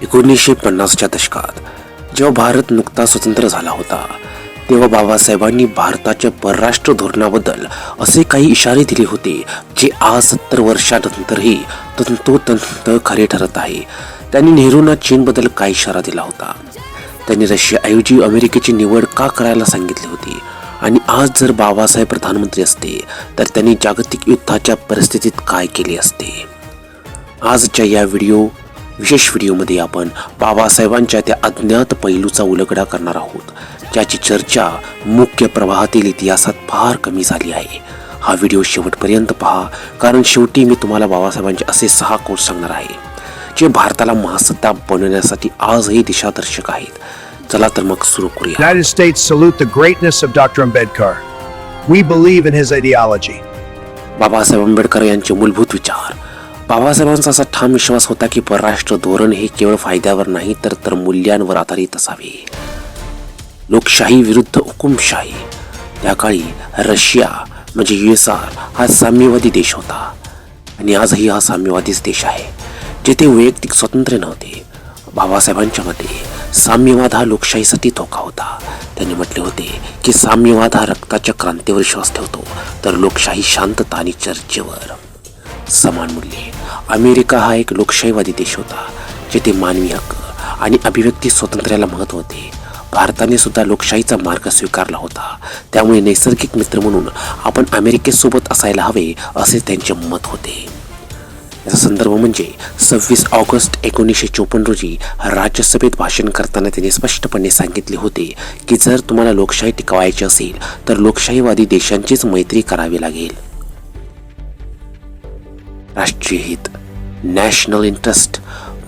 1950च्या दशकात जेव्हा भारत नुकता स्वतंत्र झाला होता तेव्हा बाबासाहेबांनी भारताच्या परराष्ट्र धोरणाबद्दल असे काही इशारे दिले होते जे आज 70 वर्षांनंतरही तंतोतंत खरे ठरत आहे. त्यांनी नेहरूंना चीनबद्दल काय इशारा दिला होता? त्यांनी रशियाऐवजी अमेरिकेची निवड का करायला सांगितली होती? आणि आज जर बाबासाहेब प्रधानमंत्री असते तर त्यांनी जागतिक युद्धाच्या परिस्थितीत काय केले असते? आजच्या या विशेष व्हिडिओमध्ये आपण बाबासाहेबांच्या त्या अज्ञात पैलूचा उलगडा करणार आहोत ज्याची चर्चा मुख्य प्रवाहातील इतिहासात फार कमी झाली आहे. हा व्हिडिओ शेवटपर्यंत पहा, कारण शेवटी मी तुम्हाला बाबासाहेबांचे असे 6 कोट सांगणार आहे जे भारताला महासत्ता बनवण्यासाठी आजही दिशादर्शक आहेत. चला तर मग सुरू करूया. United States salute the greatness of Dr. Ambedkar. We believe in his ideology. Babasaheb Ambedkar यांचे मूलभूत विचार. बाबासाहेबांचा असा ठाम विश्वास होता की परराष्ट्र धोरण हे केवळ फायद्यावर नाही तर मूल्यांवर आधारित असावे. लोकशाही विरुद्ध हुकुमशाही. त्या काळी रशिया म्हणजे USSR हा साम्यवादी देश होता आणि आजही हा साम्यवादीच देश आहे जेथे वैयक्तिक स्वातंत्र्य नव्हते. बाबासाहेबांच्या मते साम्यवाद हा लोकशाहीसाठी धोका होता. त्यांनी म्हटले होते की साम्यवाद हा रक्ताच्या क्रांतीवर विश्वास ठेवतो तर लोकशाही शांतता आणि चर्चेवर. समान मूल्ये. अमेरिका हा एक लोकशाहीवादी देश होता जेथे मानवी हक्क आणि अभिव्यक्ती स्वातंत्र्याला महत्त्व होते. भारताने सुद्धा लोकशाहीचा मार्ग स्वीकारला होता. त्यामुळे नैसर्गिक मित्र म्हणून आपण अमेरिकेसोबत असायला हवे असे त्यांचे मत होते. याचा संदर्भ म्हणजे 26 ऑगस्ट 1954 रोजी राज्यसभेत भाषण करताना त्यांनी स्पष्टपणे सांगितले होते की जर तुम्हाला लोकशाही टिकवायची असेल तर लोकशाहीवादी देशांचीच मैत्री करावी लागेल. राष्ट्रीय हित. National interest.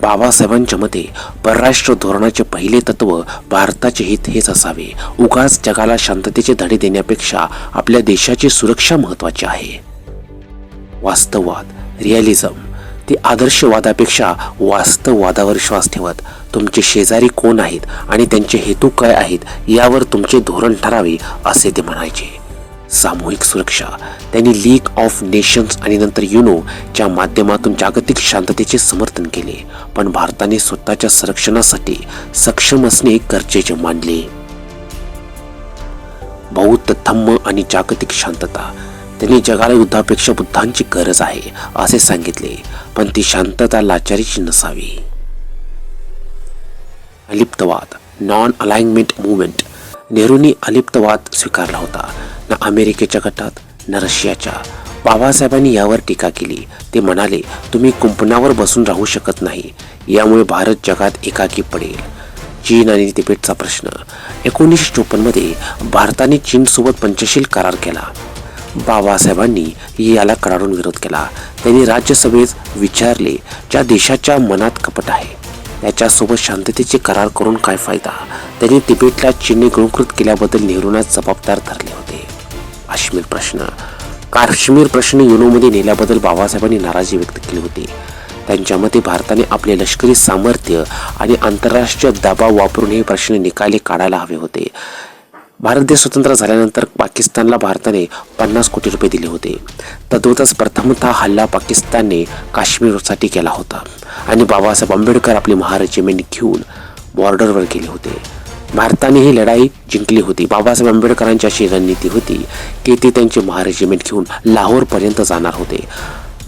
बाबासाहेबांच्या मते परराष्ट्र धोरणाचे पहिले तत्व भारताचे हित हेच असावे. उगाच जगाला शांततेचे धडे देण्यापेक्षा आपल्या देशाची सुरक्षा महत्त्वाची आहे. वास्तववाद. रिअलिझम. ते आदर्शवादापेक्षा वास्तववादावर विश्वास ठेवत तुमचे शेजारी कोण आहेत आणि त्यांचे हेतू काय आहेत यावर तुमचे धोरण ठरावे असे ते म्हणायचे. सामूहिक सुरक्षा. त्यांनी लीग ऑफ नेशन्स आणि नंतर च्या माध्यमातून जागतिक शांततेचे समर्थन केले, पण भारताने स्वतःच्या संरक्षणासाठी सक्षम असणे गरजेचे मानले. बौद्ध धम्म आणि जागतिक शांतता. त्यांनी जगाला युद्धापेक्षा बुद्धांची गरज आहे असे सांगितले, पण ती शांतता लाचारीची नसावी. अलिप्तवाद. Non alignment movement. नेहरूंनी अलिप्तवाद स्वीकारला होता. ना अमेरिकेच्या गटात ना रशियाच्या. बाबासाहेबांनी यावर टीका केली. ते म्हणाले, तुम्ही कुंपणावर बसून राहू शकत नाही, यामुळे भारत जगात एकाकी पडेल. चीन आणि तिबेटचा प्रश्न. 1954 मध्ये भारताने चीनसोबत पंचशील करार केला. बाबासाहेबांनी याला कडाडून विरोध केला. त्यांनी राज्यसभेत विचारले, ज्या देशाच्या मनात कपट आहे त्याच्यासोबत शांततेचे करार करून काय फायदा? त्यांनी तिबेटला चीनने गिळंकृत केल्याबद्दल नेहरूंना जबाबदार धरले होते. काश्मीर प्रश्न. काश्मीर प्रश्न युनोमध्ये नेल्याबद्दल बाबासाहेबांनी नाराजी व्यक्त केली होती. त्यांच्या मते भारताने आपले लष्करी सामर्थ्य आणि आंतरराष्ट्रीय दबाव वापरून हे प्रश्न निकाली काढायला हवे होते. भारत देश स्वतंत्र झाल्यानंतर पाकिस्तानला भारताने 50 कोटी रुपये दिले होते. तद्वतच प्रथमतः हल्ला पाकिस्तानने काश्मीरसाठी केला होता आणि बाबासाहेब आंबेडकर आपली महारेजिमेंट घेऊन बॉर्डरवर गेले होते. भारताने ही लढाई जिंकली होती. बाबासाहेब आंबेडकरांची अशी रणनीती होती की ते त्यांचे महारेजिमेंट घेऊन लाहोरपर्यंत जाणार होते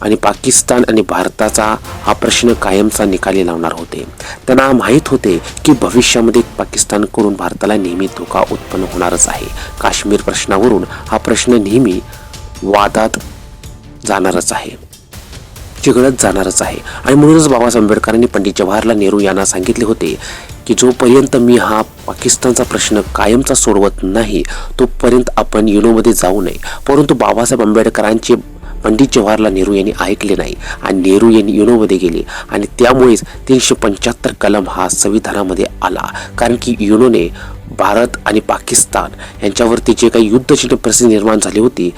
आणि पाकिस्तान आणि भारताचा हा प्रश्न कायमचा निकाली लावणार होते. त्यांना माहीत होते की भविष्यामध्ये पाकिस्तानकडून भारताला नेहमी धोका उत्पन्न होणारच आहे. काश्मीर प्रश्नावरून हा प्रश्न नेहमी वादात जाणारच आहे, चिघळत जाणारच आहे. आणि म्हणूनच बाबासाहेब आंबेडकरांनी पंडित जवाहरलाल नेहरू यांना सांगितले होते की जोपर्यंत मी हा पाकिस्तानचा प्रश्न कायमचा सोडवत नाही तोपर्यंत आपण युनोमध्ये जाऊ नये. परंतु बाबासाहेब आंबेडकरांचे पंडित जवाहरलाल नेहरू यांनी ऐकले नाही आणि नेहरू यांनी युनोमध्ये गेले आणि त्यामुळेच 375 कलम हा संविधानामध्ये आला. कारण की युनोने भारत आणि पाकिस्तान यांच्यावरती जे काही युद्धजन्य परिस्थिती निर्माण झाली होती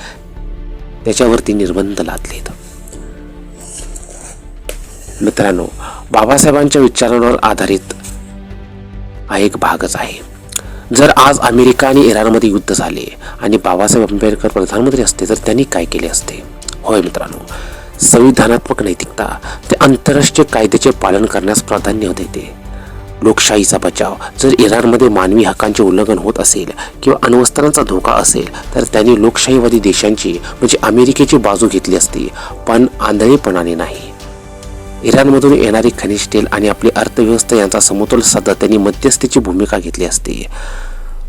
त्याच्यावरती निर्बंध लादलेत. मित्रांनो, बाबासाहेबांच्या विचारांवर आधारित हा एक भागच आहे. जर आज अमेरिका आणि इराणमध्ये युद्ध झाले आणि बाबासाहेब आंबेडकर प्रधानमंत्री असते तर त्यांनी काय केले असते? होय मित्रांनो, संविधानात्मक नैतिकता, ते आंतरराष्ट्रीय कायद्याचे पालन करण्यास प्राधान्य देते. लोकशाहीचा बचाव. जर इराणमध्ये मानवी हक्कांचे उल्लंघन होत असेल किंवा अण्वस्त्रांचा धोका असेल तर त्यांनी लोकशाहीवादी देशांची म्हणजे अमेरिकेची बाजू घेतली असती, पण आंधळेपणाने नाही. इराणमधून येणारी खनिज तेल आणि आपली अर्थव्यवस्था यांचा समतोल साधत त्यांनी मध्यस्थीची भूमिका घेतली असती.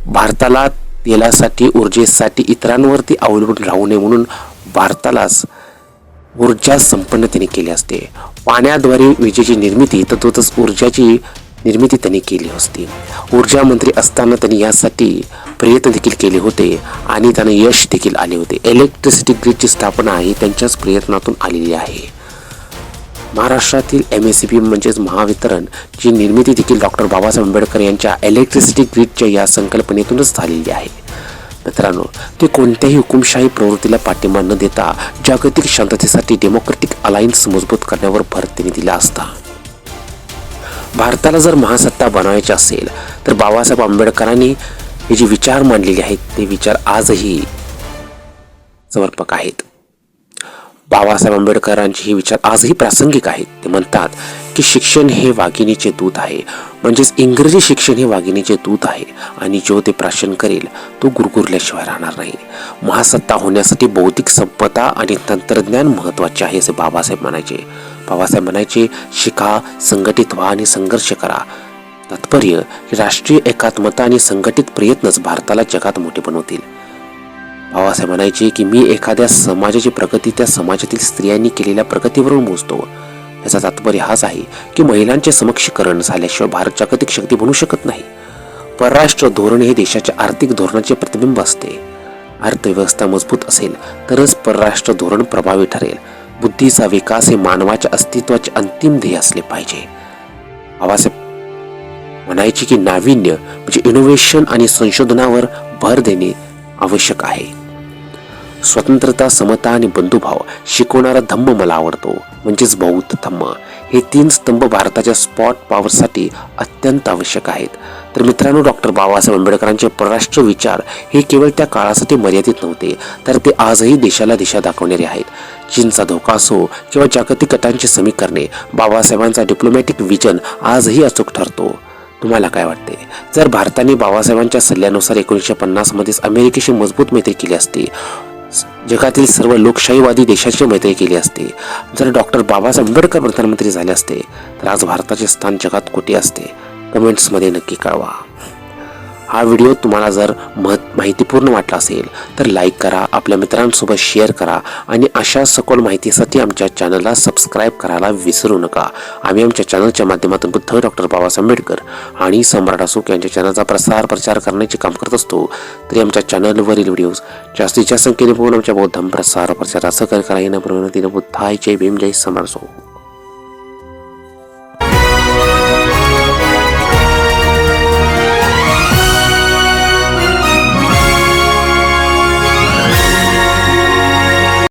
भारताला तेलासाठी, ऊर्जेसाठी इतरांवरती अवलंबून राहू नये म्हणून भारतालाच ऊर्जा संपन्नतेने केले असते. पाण्याद्वारे विजेची निर्मिती तसंच ऊर्जाची निर्मिती त्यांनी केली असती. ऊर्जा मंत्री असताना त्यांनी यासाठी प्रयत्न देखील केले होते आणि त्यांना यश देखील आले होते. इलेक्ट्रिसिटी ग्रीडची स्थापना ही त्यांच्याच प्रयत्नातून आलेली आहे. महाराष्ट्रातील MSEB म्हणजेच महावितरण ची निर्मिती देखील डॉक्टर बाबासाहेब आंबेडकर यांच्या इलेक्ट्रिसिटी ग्रीडच्या या संकल्पनेतूनच झालेली आहे. मित्रांनो, ते कोणत्याही हुकुमशाही प्रवृत्तीला पाठिंबा न देता जागतिक शांततेसाठी डेमोक्रेटिक अलायन्स मजबूत करण्यावर भर त्यांनी दिला असता. भारताला जर महासत्ता बनवायचे असेल तर बाबासाहेब आंबेडकरांनी हे जे विचार मांडलेले आहेत ते विचार आजही समर्पक आहेत. बाबासाहेब आंबेडकरांचे हे विचार आजही प्रासंगिक आहेत. ते म्हणतात की शिक्षण हे वाघिणीचे दूध आहे, म्हणजेच इंग्रजी शिक्षण हे वाघिणीचे दूध आहे आणि जो ते प्राशन करेल तो गुरगुरल्याशिवाय राहणार नाही. महासत्ता होण्यासाठी बौद्धिक संपदा आणि तंत्रज्ञान महत्त्वाचे आहे असे बाबासाहेब म्हणायचे. बाबासाहेब म्हणायचे, शिका, संघटित व्हा आणि संघर्ष करा. तात्पर्य राष्ट्रीय एकात्मता आणि संघटित प्रयत्नच भारताला जगात मोठे बनवतील. बाबासाहेब म्हणायचे की मी एखाद्या समाजाची प्रगती त्या समाजातील स्त्रियांनी केलेल्या प्रगतीवरून मोजतो. याचा तात्पर्य हाच आहे की महिलांचे समक्षीकरण झाल्याशिवाय भारत जागतिक शक्ती बनू शकत नाही. परराष्ट्र धोरण हे देशाच्या आर्थिक धोरणाचे प्रतिबिंब असते. अर्थव्यवस्था मजबूत असेल तरच परराष्ट्र धोरण प्रभावी ठरेल. बुद्धीचा विकास हे मानवाच्या अस्तित्वाचे अंतिम ध्येय असले पाहिजे. बाबासाहेब म्हणायचे की नाविन्य म्हणजे इनोव्हेशन आणि संशोधनावर भर देणे आवश्यक आहे. स्वतंत्रता, समता आणि बंधुभाव शिकवणारा धम्म मला आवडतो, म्हणजेच बौद्ध धम्म. हे 3 स्तंभ भारताच्या स्पॉट पॉवरसाठी अत्यंत आवश्यक आहेत. तर मित्रांनो, डॉक्टर बाबासाहेब आंबेडकरांचे परराष्ट्र विचार हे केवळ त्या काळासाठी मर्यादित नव्हते, तर ते आजही देशाला दिशा दाखवणारे आहेत. चीनचा धोका असो किंवा जागतिक गटांची समीकरणे, बाबासाहेबांचा डिप्लोमॅटिक विजन आजही अचूक ठरतो. तुम्हाला काय वाटते? जर भारताने बाबासाहेबांच्या सल्ल्यानुसार 1950 मध्येच अमेरिकेशी मजबूत मैत्री केली असती, जगातील सर्व लोकशाहीवादी देशांची मैत्री केली असते, जर डॉक्टर बाबासाहेब आंबेडकर प्रधानमंत्री झाले असते तर आज भारताचे स्थान जगात कुठे असते? कमेंट्समध्ये नक्की कळवा. हा व्हिडिओ तुम्हाला जर माहितीपूर्ण वाटला असेल तर लाईक करा, आपल्या मित्रांसोबत शेअर करा आणि अशा सखोल माहितीसाठी आमच्या चॅनलला सबस्क्राईब करायला विसरू नका. आम्ही आमच्या चॅनलच्या माध्यमातून बुद्ध डॉक्टर बाबासाहेब आंबेडकर आणि सम्राट अशोक यांच्या चॅनलचा प्रचार करण्याचे काम करत असतो. तरी आमच्या चॅनलवरील व्हिडिओज जास्तीत जास्त संख्येने पाहून आमच्या बौद्ध प्रचाराचं सहकार्य करा. बुद्धाय जय भीम, जय सम्राट अशोक.